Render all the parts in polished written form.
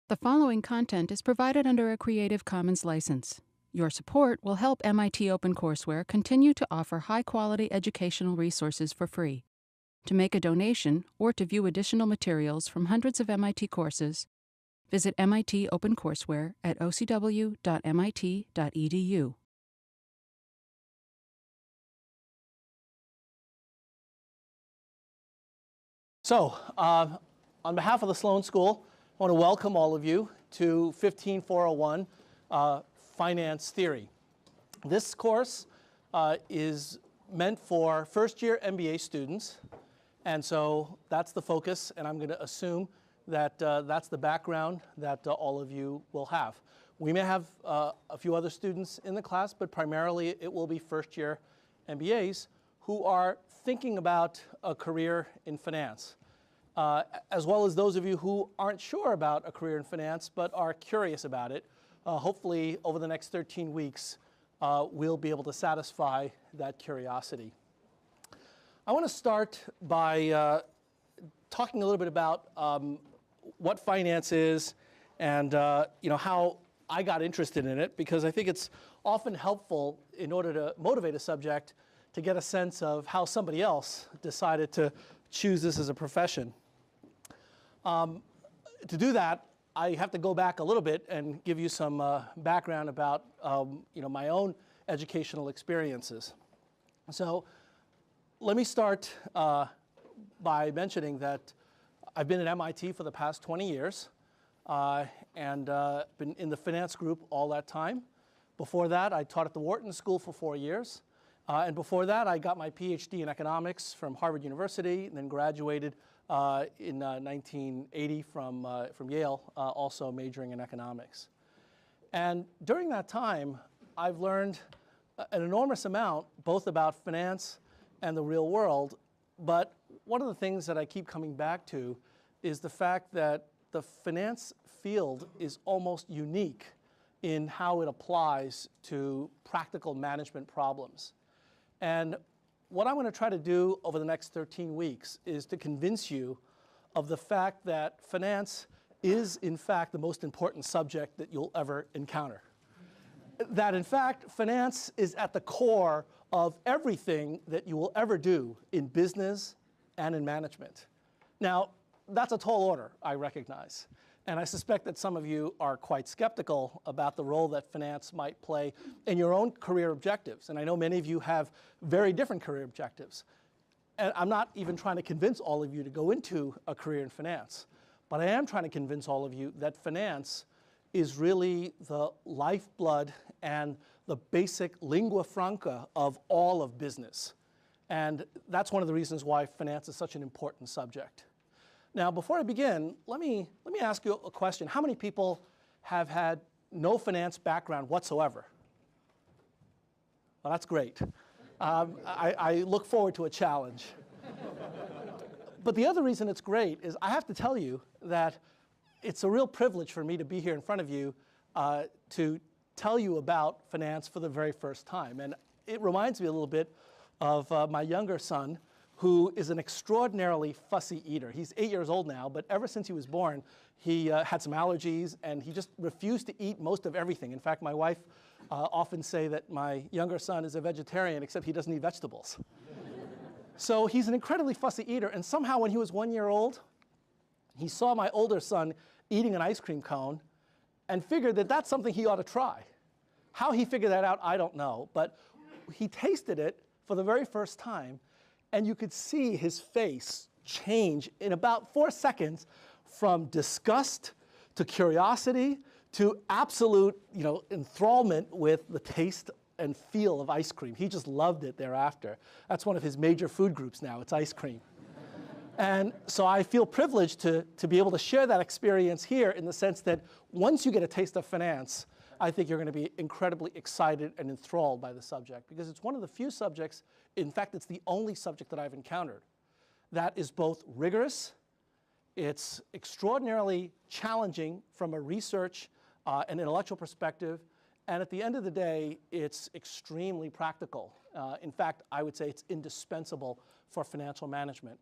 The following content is provided under a Creative Commons license. Your support will help MIT OpenCourseWare continue to offer high-quality educational resources for free. To make a donation or to view additional materials from hundreds of MIT courses, visit MIT OpenCourseWare at ocw.mit.edu. So, on behalf of the Sloan School, I want to welcome all of you to 15401 Finance Theory. This course is meant for first-year MBA students, and so that's the focus, and I'm going to assume that that's the background that all of you will have. We may have a few other students in the class, but primarily it will be first-year MBAs who are thinking about a career in finance. As well as those of you who aren't sure about a career in finance but are curious about it. Hopefully, over the next 13 weeks, we'll be able to satisfy that curiosity. I want to start by talking a little bit about what finance is and how I got interested in it, because I think it's often helpful in order to motivate a subject to get a sense of how somebody else decided to choose this as a profession. To do that, I have to go back a little bit and give you some background about my own educational experiences. So let me start by mentioning that I've been at MIT for the past 20 years and been in the finance group all that time. Before that, I taught at the Wharton School for 4 years. And before that, I got my PhD in economics from Harvard University, and then graduated in 1980 from Yale, also majoring in economics. And during that time, I've learned an enormous amount, both about finance and the real world. But one of the things that I keep coming back to is the fact that the finance field is almost unique in how it applies to practical management problems. And what I'm going to try to do over the next 13 weeks is to convince you of the fact that finance is, in fact, the most important subject that you'll ever encounter. That, in fact, finance is at the core of everything that you will ever do in business and in management. Now, that's a tall order, I recognize. And I suspect that some of you are quite skeptical about the role that finance might play in your own career objectives. And I know many of you have very different career objectives. And I'm not even trying to convince all of you to go into a career in finance. But I am trying to convince all of you that finance is really the lifeblood and the basic lingua franca of all of business. And that's one of the reasons why finance is such an important subject. Now, before I begin, let me ask you a question. How many people have had no finance background whatsoever? Well, that's great. I look forward to a challenge. But the other reason it's great is I have to tell you that it's a real privilege for me to be here in front of you to tell you about finance for the very first time. And it reminds me a little bit of my younger son, who is an extraordinarily fussy eater. He's 8 years old now, but ever since he was born, he had some allergies, and he just refused to eat most of everything. In fact, my wife often say that my younger son is a vegetarian, except he doesn't eat vegetables. So he's an incredibly fussy eater, and somehow when he was 1 year old, he saw my older son eating an ice cream cone and figured that that's something he ought to try. How he figured that out, I don't know, but he tasted it for the very first time, and you could see his face change in about 4 seconds from disgust to curiosity to absolute enthrallment with the taste and feel of ice cream. He just loved it thereafter. That's one of his major food groups now, it's ice cream. And so I feel privileged to be able to share that experience here, in the sense that once you get a taste of finance, I think you're going to be incredibly excited and enthralled by the subject, because it's one of the few subjects, in fact, it's the only subject that I've encountered that is both rigorous, it's extraordinarily challenging from a research and intellectual perspective, and at the end of the day, it's extremely practical. In fact, I would say it's indispensable for financial management.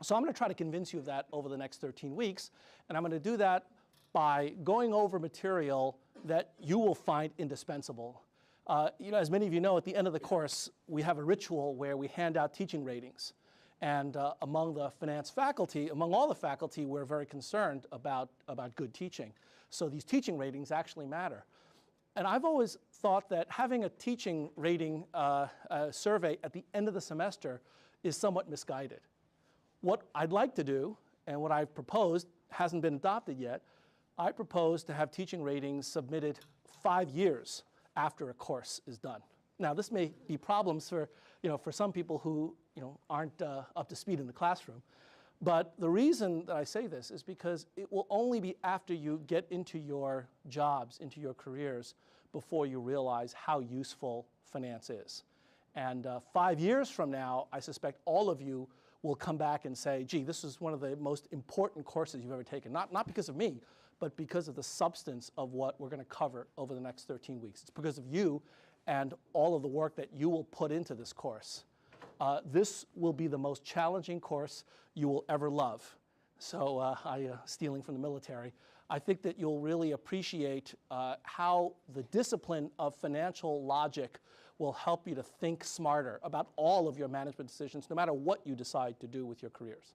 So I'm going to try to convince you of that over the next 13 weeks, and I'm going to do that by going over material that you will find indispensable. As many of you know, at the end of the course, we have a ritual where we hand out teaching ratings. And among the finance faculty, among all the faculty, we're very concerned about good teaching. So these teaching ratings actually matter. And I've always thought that having a teaching rating survey at the end of the semester is somewhat misguided. What I'd like to do, and what I've proposed, hasn't been adopted yet, I propose to have teaching ratings submitted 5 years after a course is done. Now, this may be problems for some people who aren't up to speed in the classroom. But the reason that I say this is because it will only be after you get into your jobs, into your careers, before you realize how useful finance is. And 5 years from now, I suspect all of you will come back and say, gee, this is one of the most important courses you've ever taken. Not because of me, but because of the substance of what we're going to cover over the next 13 weeks. It's because of you and all of the work that you will put into this course. This will be the most challenging course you will ever love. So stealing from the military, I think that you'll really appreciate how the discipline of financial logic will help you to think smarter about all of your management decisions, no matter what you decide to do with your careers.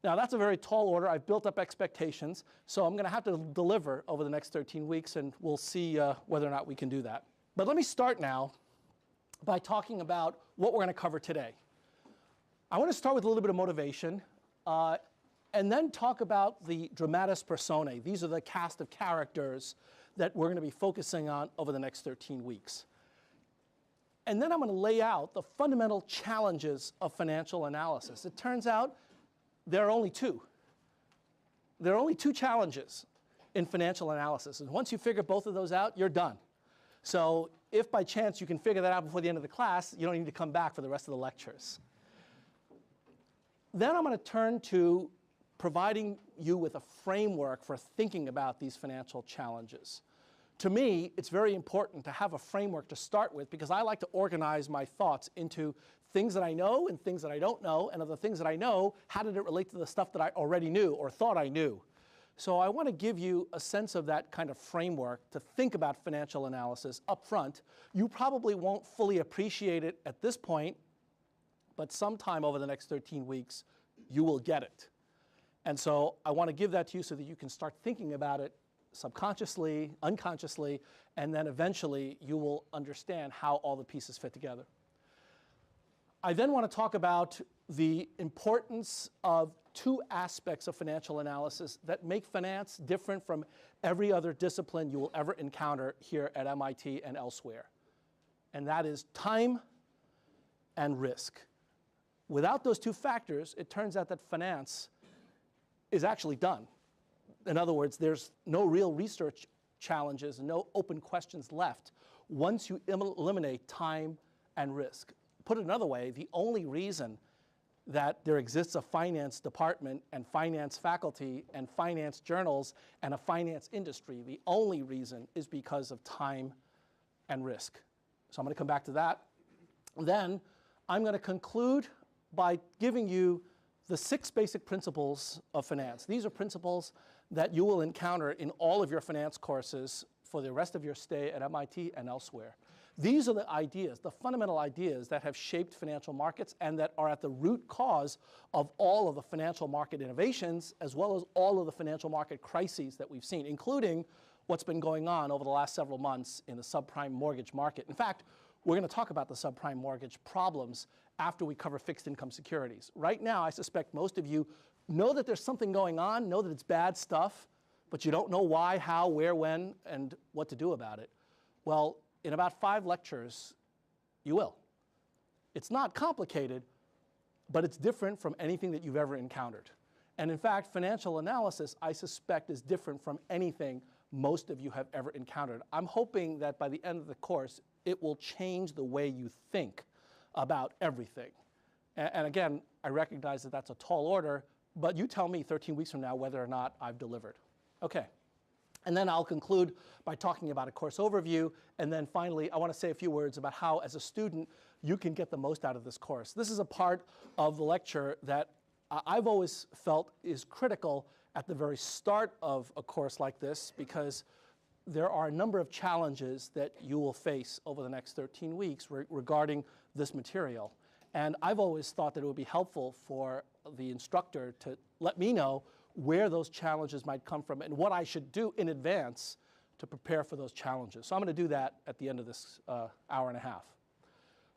Now, that's a very tall order. I've built up expectations, so I'm going to have to deliver over the next 13 weeks, and we'll see whether or not we can do that. But let me start now by talking about what we're going to cover today. I want to start with a little bit of motivation, and then talk about the dramatis personae. These are the cast of characters that we're going to be focusing on over the next 13 weeks. And then I'm going to lay out the fundamental challenges of financial analysis. It turns out there are only two. There are only two challenges in financial analysis. And once you figure both of those out, you're done. So if by chance you can figure that out before the end of the class, you don't need to come back for the rest of the lectures. Then I'm going to turn to providing you with a framework for thinking about these financial challenges. To me, it's very important to have a framework to start with because I like to organize my thoughts into things that I know and things that I don't know, and of the things that I know, how did it relate to the stuff that I already knew or thought I knew? So I want to give you a sense of that kind of framework to think about financial analysis up front. You probably won't fully appreciate it at this point, but sometime over the next 13 weeks, you will get it. And so I want to give that to you so that you can start thinking about it subconsciously, unconsciously, and then eventually you will understand how all the pieces fit together. I then want to talk about the importance of two aspects of financial analysis that make finance different from every other discipline you will ever encounter here at MIT and elsewhere. And that is time and risk. Without those two factors, it turns out that finance is actually done. In other words, there's no real research challenges, no open questions left once you eliminate time and risk. Put it another way, the only reason that there exists a finance department and finance faculty and finance journals and a finance industry, the only reason is because of time and risk. So I'm going to come back to that. Then I'm going to conclude by giving you the 6 basic principles of finance. These are principles that you will encounter in all of your finance courses for the rest of your stay at MIT and elsewhere. These are the ideas, the fundamental ideas that have shaped financial markets and that are at the root cause of all of the financial market innovations as well as all of the financial market crises that we've seen, including what's been going on over the last several months in the subprime mortgage market. In fact, we're going to talk about the subprime mortgage problems after we cover fixed income securities. Right now, I suspect most of you know that there's something going on, know that it's bad stuff, but you don't know why, how, where, when, and what to do about it. Well, in about 5 lectures, you will. It's not complicated, but it's different from anything that you've ever encountered. And in fact, financial analysis, I suspect, is different from anything most of you have ever encountered. I'm hoping that by the end of the course, it will change the way you think about everything. And again, I recognize that that's a tall order, but you tell me 13 weeks from now whether or not I've delivered. Okay. And then I'll conclude by talking about a course overview. And then finally, I want to say a few words about how, as a student, you can get the most out of this course. This is a part of the lecture that I've always felt is critical at the very start of a course like this because there are a number of challenges that you will face over the next 13 weeks regarding this material. And I've always thought that it would be helpful for the instructor to let me know where those challenges might come from and what I should do in advance to prepare for those challenges. So I'm going to do that at the end of this hour and a half.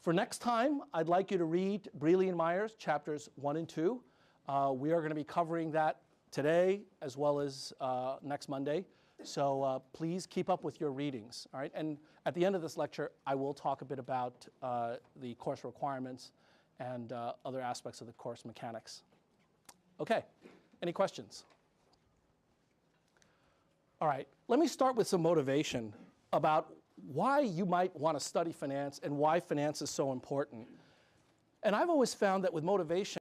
For next time, I'd like you to read Brealey and Myers, chapters 1 and 2. We are going to be covering that today as well as next Monday. So please keep up with your readings, all right? And at the end of this lecture, I will talk a bit about the course requirements and other aspects of the course mechanics. Okay, any questions? All right, let me start with some motivation about why you might want to study finance and why finance is so important. And I've always found that with motivation,